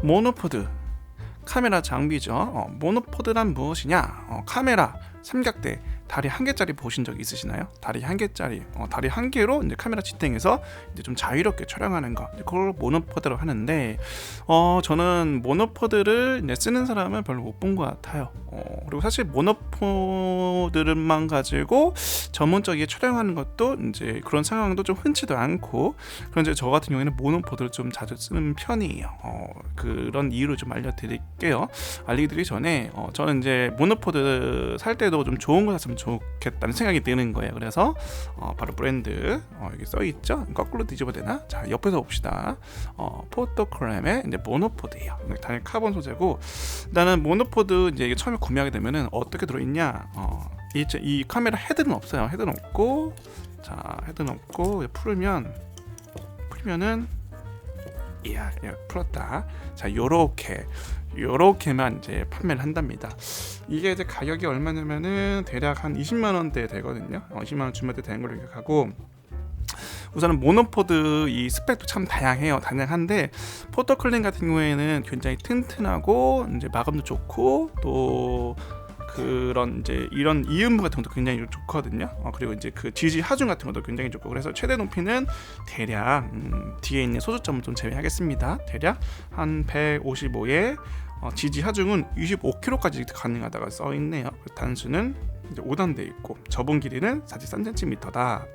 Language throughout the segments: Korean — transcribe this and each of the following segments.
모노포드 카메라 장비죠. 모노포드란 무엇이냐? 카메라 삼각대 다리 한 개짜리 보신 적 있으시나요? 다리 한 개짜리, 다리 한 개로 이제 카메라 지탱해서 이제 좀 자유롭게 촬영하는 거, 그걸 모노포드로 하는데, 저는 모노포드를 이제 쓰는 사람을 별로 못 본 것 같아요. 그리고 사실 모노포드만 가지고 전문적이게 촬영하는 것도 이제 그런 상황도 좀 흔치도 않고, 그런데 저 같은 경우에는 모노포드를 좀 자주 쓰는 편이에요. 그런 이유를 좀 알려드릴게요. 알려드리기 전에 저는 이제 모노포드 살 때도 좀 좋은 거 샀으면 좋겠다는 생각이 드는 거예요. 그래서 바로 브랜드 여기 써있죠? 거꾸로 뒤집어야 되나? 자, 옆에서 봅시다. 포토크램의 이제 모노포드예요. 당연히 카본 소재고, 일단은 모노포드 이제 이게 처음에 구매하게 되면은 어떻게 들어있냐? 이 카메라 헤드는 없어요. 헤드는 없고, 자, 헤드는 없고 풀면은 이야, 풀었다. 자, 요렇게만 이제 판매를 한답니다. 이게 이제 가격이 얼마냐면은 대략 한 20만 원대 되거든요. 20만 원 주말대 되는 걸로 기억하고, 우선은 모노포드 이 스펙도 참 다양한데 포토클린 같은 경우에는 굉장히 튼튼하고 이제 마감도 좋고, 또 그런 이제 이런 이음부 같은 것도 굉장히 좋거든요. 그리고 이제 그 지지 하중 같은 것도 굉장히 좋고, 그래서 최대 높이는 대략 뒤에 있는 소수점을 좀 제외하겠습니다. 대략 한 155에 지지 하중은 25kg까지 가능하다가 써 있네요. 단수는 이제 5단돼 있고, 접은 길이는 43cm다.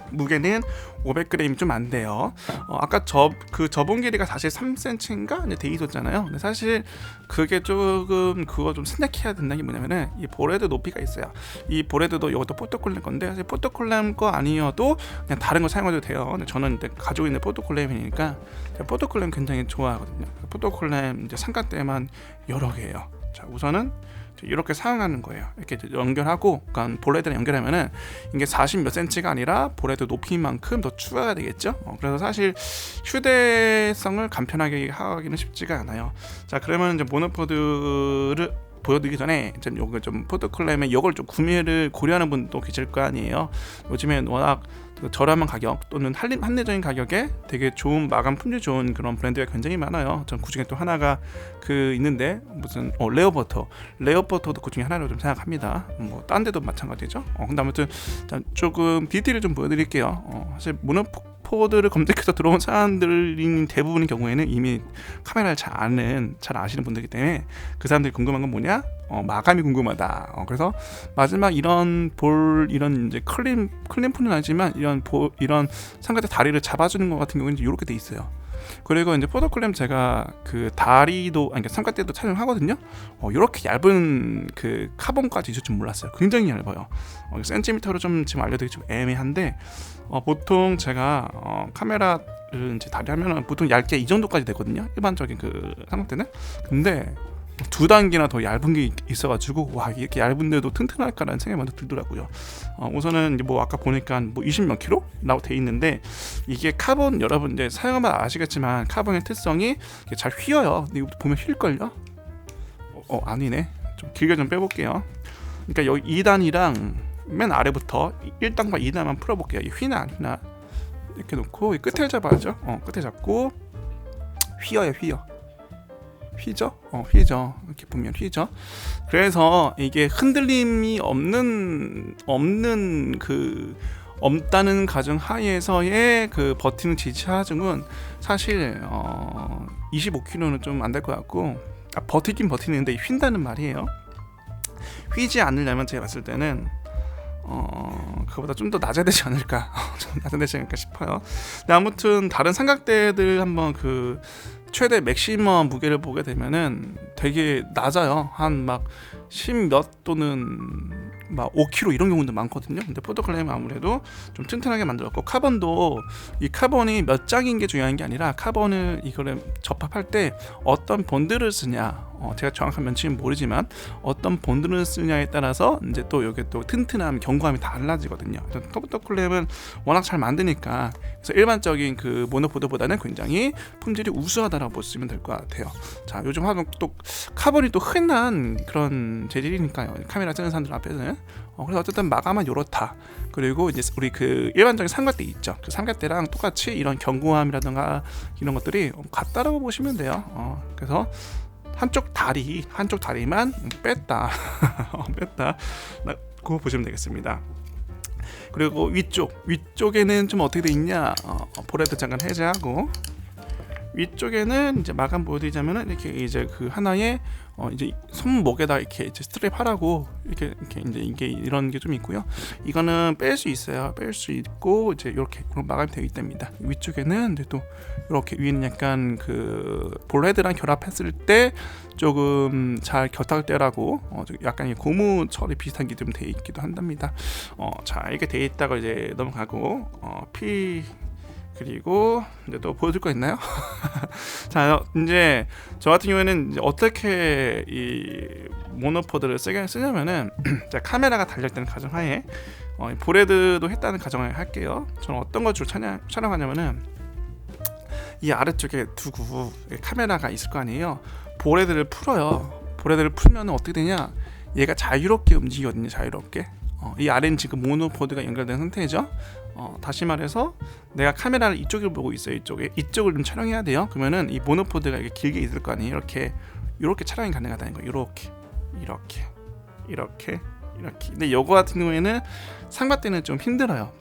무게는 500g이 좀 안 돼요. 아까 접은 길이가 사실 3cm인가 이제 돼 있었잖아요. 근데 사실 그게 조금 그거 좀 생략해야 된다는 게 뭐냐면은 이 보레드 높이가 있어요. 이 보레드도 이것도 포토콜램 건데, 사실 포토콜램 거 아니어도 그냥 다른 거 사용해도 돼요. 근데 저는 이제 가지고 있는 포토콜램이니까 포토콜램 굉장히 좋아하거든요. 포토콜램 이제 삼각대만 여러 개예요. 자, 우선은 이렇게 사용하는 거예요. 이렇게 연결하고, 그러니까 보레드랑 연결하면은 이게 40 몇 센치가 아니라 보레드 높이만큼 더 추가가 되겠죠. 그래서 사실 휴대성을 간편하게 하기는 쉽지가 않아요. 자, 그러면 이제 모노포드를 보여드리기 전에 요거 좀 포토클램의 이걸 좀 구매를 고려하는 분도 계실 거 아니에요. 요즘엔 워낙 저렴한 가격 또는 합리적인 가격에 되게 좋은 마감 품질 좋은 그런 브랜드가 굉장히 많아요. 전 그중에 또 하나가 있는데 무슨 레오버터도 그중에 하나로 좀 생각합니다. 뭐 딴 데도 마찬가지죠. 근데 아무튼 조금 디테일을 좀 보여드릴게요. 사실 모노포드를 검색해서 들어온 사람들인 대부분의 경우에는 이미 카메라를 잘 아시는 분들이기 때문에 그 사람들이 궁금한 건 뭐냐? 마감이 궁금하다. 그래서 마지막 이런 이제 클램프는 아니지만 이런 삼각대 다리를 잡아주는 것 같은 경우는 이렇게 돼 있어요. 그리고 이제 포토클램 제가 그 다리도 삼각대도 촬영하거든요. 이렇게 얇은 그 카본까지 있을 줄 몰랐어요. 굉장히 얇아요. 센티미터로 좀 지금 알려드리기 좀 애매한데, 보통 제가 카메라를 이제 다리 하면은 보통 얇게 이 정도까지 되거든요. 일반적인 그 삼각대는. 근데 2단계나 더 얇은 게 있어가지고, 와, 이렇게 얇은데도 튼튼할까라는 생각이 먼저 들더라고요. 우선은 이제 아까 보니까 20 몇 킬로라고 돼 있는데, 이게 카본, 여러분 이제 사용하면 아시겠지만 카본의 특성이 잘 휘어요. 근데 이거 보면 휠걸요? 아니네. 좀 길게 좀 빼볼게요. 그러니까 여기 2단이랑 맨 아래부터 1단과 2단만 풀어볼게요. 이 휘나 이렇게 놓고 끝을 잡아야죠. 끝에 잡고 휘어요. 휘죠? 이렇게 보면 휘죠. 그래서 이게 흔들림이 없다는 가정 하에서의 그 버티는 지지 하중은 사실 25kg는 좀 안 될 것 같고, 버티긴 버티는데 휜다는 말이에요. 휘지 않으려면 제가 봤을 때는 그거보다 좀 더 낮아야 되지 않을까 싶어요. 근데 아무튼 다른 삼각대들 한번 최대 맥시멈 무게를 보게 되면은 되게 낮아요. 한 막 10 몇 또는 막 5kg 이런 경우도 많거든요. 근데 포토클램은 아무래도 좀 튼튼하게 만들었고, 카본도 이 카본이 몇 장인 게 중요한 게 아니라 카본을 이거를 접합할 때 어떤 본드를 쓰냐, 제가 정확한 명칭은 모르지만 어떤 본드를 쓰냐에 따라서 이제 또 이게 또 튼튼함, 견고함이 달라지거든요. 터프트 클램은 워낙 잘 만드니까 그래서 일반적인 그 모노포드보다는 굉장히 품질이 우수하다라고 보시면 될 것 같아요. 자, 요즘 하면 또 카본이 또 흔한 그런 재질이니까요. 카메라 쓰는 사람들 앞에서는. 그래서 어쨌든 마감은 요렇다. 그리고 이제 우리 그 일반적인 삼각대 있죠. 그 삼각대랑 똑같이 이런 견고함이라든가 이런 것들이 같다라고 보시면 돼요. 그래서 한쪽 다리만 뺐다. 뺐다. 그거 보시면 되겠습니다. 그리고 위쪽에는 좀 어떻게 돼 있냐? 보레드 잠깐 해제하고 위쪽에는 이제 마감 보여드리자면은 이렇게 이제 그 하나의 이제 손목에다 이렇게 이제 스트랩 하라고 이렇게 이제 이게 이런 게 좀 있고요. 이거는 뺄 수 있어요. 뺄 수 있고 이제 이렇게 마감이 되어 있답니다. 위쪽에는 이제 또 이렇게 위에는 약간 그 볼헤드랑 결합했을 때 조금 잘 곁탈되라고 약간 이 고무 처리 비슷한 게 좀 되어 있기도 한답니다. 자, 이렇게 되어 있다고 이제 넘어가고 그리고 이제 또 보여줄 거 있나요? 자, 이제 저 같은 경우에는 이제 어떻게 이 모노포드를 쓰냐면은 자, 카메라가 달려있다는 가정하에 보레드도 했다는 가정하에 할게요. 저는 어떤 걸 주로 촬영하냐면은 이 아래쪽에 두고 카메라가 있을 거 아니에요. 보레드를 풀어요. 보레드를 풀면 어떻게 되냐? 얘가 자유롭게 움직이거든요. 자유롭게. 이 아래는 지금 모노포드가 연결된 상태죠. 다시 말해서 내가 카메라를 이쪽을 보고 있어요. 이쪽을 좀 촬영해야 돼요. 그러면은 이 모노포드가 이렇게 길게 있을 거 아니에요. 이렇게 촬영이 가능하다는 거예요. 이렇게. 근데 요거 같은 경우에는 삼각대는 좀 힘들어요.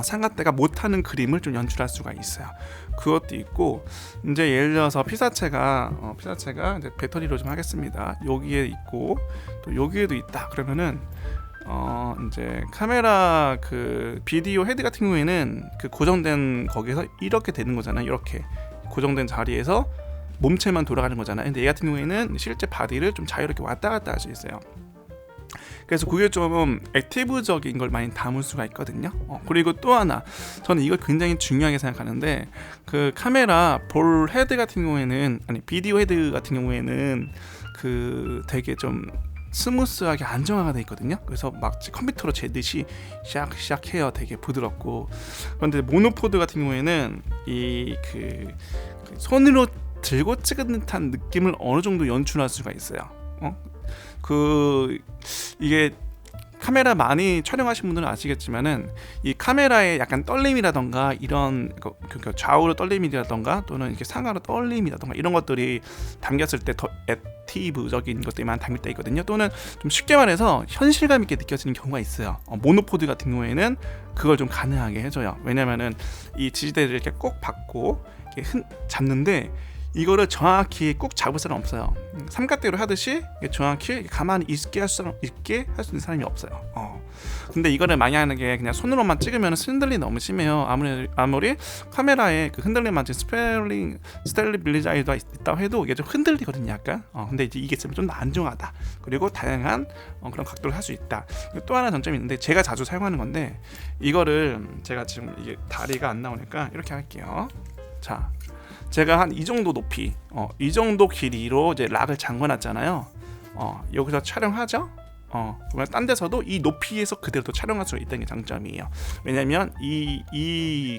삼각대가 못하는 그림을 좀 연출할 수가 있어요. 그것도 있고 이제 예를 들어서 피사체가 이제 배터리로 좀 하겠습니다. 여기에 있고 또 여기에도 있다. 그러면은 이제 카메라 그 비디오 헤드 같은 경우에는 그 고정된 거기에서 이렇게 되는 거잖아요. 이렇게 고정된 자리에서 몸체만 돌아가는 거잖아요. 근데 얘 같은 경우에는 실제 바디를 좀 자유롭게 왔다 갔다 할 수 있어요. 그래서 그게 좀 액티브적인 걸 많이 담을 수가 있거든요. 그리고 또 하나 저는 이걸 굉장히 중요하게 생각하는데 그 카메라 볼 헤드 같은 경우에는 비디오 헤드 같은 경우에는 그 되게 좀 스무스하게 안정화가 돼 있거든요. 그래서 막 컴퓨터로 재듯이 샥샥해요. 되게 부드럽고. 그런데 모노포드 같은 경우에는 이 그 손으로 들고 찍은 듯한 느낌을 어느 정도 연출할 수가 있어요. 이게 카메라 많이 촬영하신 분들은 아시겠지만은 이 카메라의 약간 떨림이라던가 이런 좌우로 떨림이라던가 또는 이렇게 상하로 떨림이라던가 이런 것들이 담겼을 때 더 액티브적인 것들이 많이 담길 때 있거든요. 또는 좀 쉽게 말해서 현실감 있게 느껴지는 경우가 있어요. 모노포드 같은 경우에는 그걸 좀 가능하게 해줘요. 왜냐면은 이 지지대를 이렇게 꼭 받고 이렇게 잡는데 이거를 정확히 꼭 잡을 사람 없어요. 삼각대로 하듯이 정확히 가만히 있게 할 수 있는 사람이 없어요. 근데 이거를 많이 하는 게 그냥 손으로만 찍으면 흔들림이 너무 심해요. 아무리 카메라에 그 흔들림 맞은 스테빌리자이저가 있다고 해도 이게 좀 흔들리거든요, 약간. 근데 이제 이게 좀 더 안정하다. 그리고 다양한 그런 각도를 할 수 있다. 또 하나 장점이 있는데 제가 자주 사용하는 건데 이거를 제가 지금 이게 다리가 안 나오니까 이렇게 할게요. 자. 제가 한 이 정도 높이, 이 정도 길이로 이제 락을 잠궈놨잖아요. 여기서 촬영하죠. 그러면 딴 데서도 이 높이에서 그대로 또 촬영할 수 있다는 게 장점이에요. 왜냐면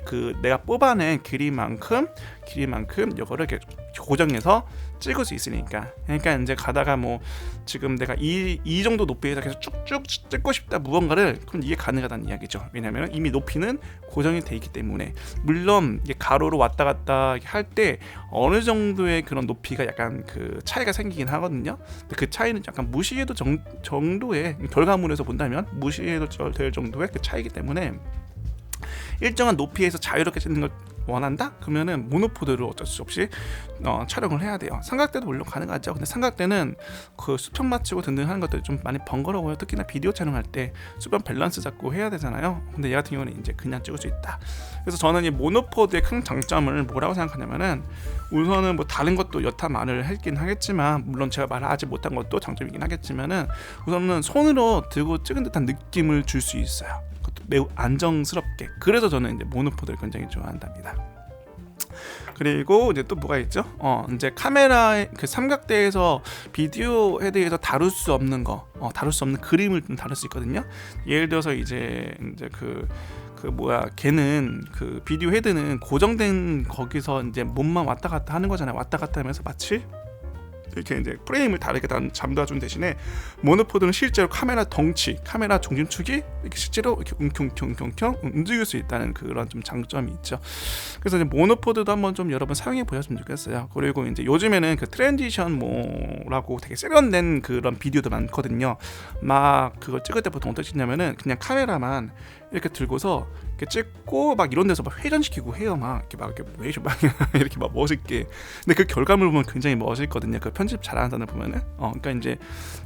그 내가 뽑아낸 길이만큼 이거를 이렇게 고정해서 찍을 수 있으니까. 그러니까 이제 가다가 뭐 지금 내가 이 정도 높이에서 계속 쭉쭉 찍고 싶다 무언가를 그럼 이게 가능하다는 이야기죠. 왜냐면 이미 높이는 고정이 돼 있기 때문에. 물론 이게 가로로 왔다 갔다 할 때 어느 정도의 그런 높이가 약간 그 차이가 생기긴 하거든요. 근데 그 차이는 약간 무시해도 정도의 결과물에서 본다면 무시해도 될 정도의 그 차이기 때문에 일정한 높이에서 자유롭게 찍는 걸 원한다? 그러면은 모노포드로 어쩔 수 없이 촬영을 해야 돼요. 삼각대도 물론 가능하죠. 근데 삼각대는 그 수평 맞추고 등등 하는 것들이 좀 많이 번거로워요. 특히나 비디오 촬영할 때 수평 밸런스 잡고 해야 되잖아요. 근데 얘 같은 경우는 이제 그냥 찍을 수 있다. 그래서 저는 이 모노포드의 큰 장점을 뭐라고 생각하냐면은 우선은 뭐 다른 것도 여타 말을 했긴 하겠지만 물론 제가 말하지 못한 것도 장점이긴 하겠지만은 우선은 손으로 들고 찍은 듯한 느낌을 줄 수 있어요. 매우 안정스럽게. 그래서 저는 이제 모노포드를 굉장히 좋아한답니다. 그리고 이제 또 뭐가 있죠? 이제 카메라 그 삼각대에서 비디오 헤드에서 다룰 수 없는 거, 다룰 수 없는 그림을 좀 다룰 수 있거든요. 예를 들어서 이제 걔는 그 비디오 헤드는 고정된 거기서 이제 몸만 왔다 갔다 하는 거잖아요. 왔다 갔다 하면서 마치 이렇게 이제 프레임을 다르게 잠다준 대신에 모노포드는 실제로 카메라 덩치, 카메라 중심축이 이렇게 실제로 이렇게 웅튠튠튠튠 움직일 수 있다는 그런 좀 장점이 있죠. 그래서 이제 모노포드도 한번 좀 여러분 사용해 보셨으면 좋겠어요. 그리고 이제 요즘에는 그 트랜지션 모라고 되게 세련된 그런 비디오도 많거든요. 막 그걸 찍을 때 보통 어떻게 찍냐면은 그냥 카메라만 이렇게 들고서 이렇게 찍고 막 이런 데서 막 회전시키고 해요. 막 이렇게 막 멋있게. 근데 그 결과물 보면 굉장히 멋있거든요. 그 편집 잘하는 사람 보면은. 그러니까 이제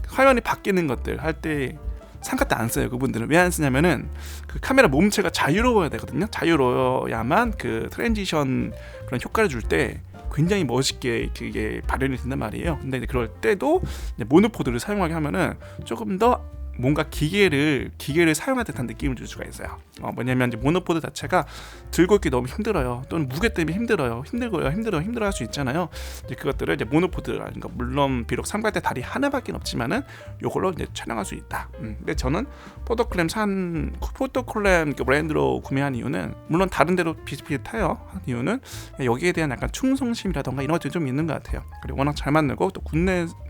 화면이 바뀌는 것들 할 때 삼각대 안 써요. 그분들은 왜 안 쓰냐면은 그 카메라 몸체가 자유로워야 되거든요. 자유로워야만 그 트랜지션 그런 효과를 줄 때 굉장히 멋있게 그게 발현이 된단 말이에요. 근데 그럴 때도 모노포드를 사용하게 하면은 조금 더 뭔가 기계를 사용할 듯한 느낌을 줄 수가 있어요. 뭐냐면 이제 모노포드 자체가 들고 있기 너무 힘들어요. 또는 무게 때문에 힘들어 할 수 있잖아요. 이제 그것들을 이제 모노포드라는 거, 물론 비록 삼각대 다리 하나밖에 없지만은 요걸로 이제 촬영할 수 있다. 근데 저는 포토클램 그 브랜드로 구매한 이유는, 물론 다른 데로 비슷비슷해요. 한 이유는 여기에 대한 약간 충성심이라던가 이런 것들이 좀 있는 것 같아요. 그리고 워낙 잘 만들고 또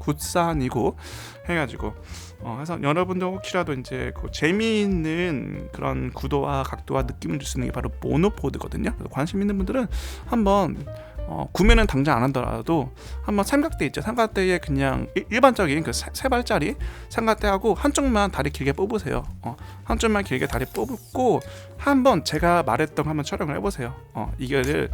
굿산이고 해가지고 그래서 여러분들 혹시라도 이제 그 재미있는 그런 구도와 각도와 느낌을 줄 수 있는 게 바로 모노포드거든요. 그래서 관심 있는 분들은 한번 구매는 당장 안 하더라도 한번 삼각대 있죠. 삼각대에 그냥 일반적인 그 세 발짜리 삼각대하고 한쪽만 다리 길게 뽑으세요. 한쪽만 길게 다리 뽑고 한번 제가 말했던 거 한번 촬영을 해보세요. 이거를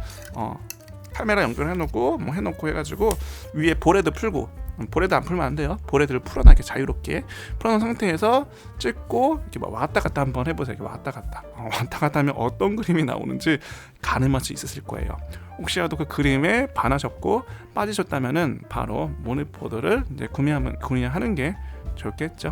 카메라 연결해놓고 해놓고 해가지고 위에 보레드 풀고, 보레드 안 풀면 안 돼요. 보레드를 풀어놔, 자유롭게 풀어놓은 상태에서 찍고 이렇게 막 왔다 갔다 한번 해보세요. 왔다 갔다 하면 어떤 그림이 나오는지 가늠할 수 있으실 거예요. 혹시라도 그 그림에 반하셨고 빠지셨다면은 바로 모노포드를 이제 구매하는 게 좋겠죠.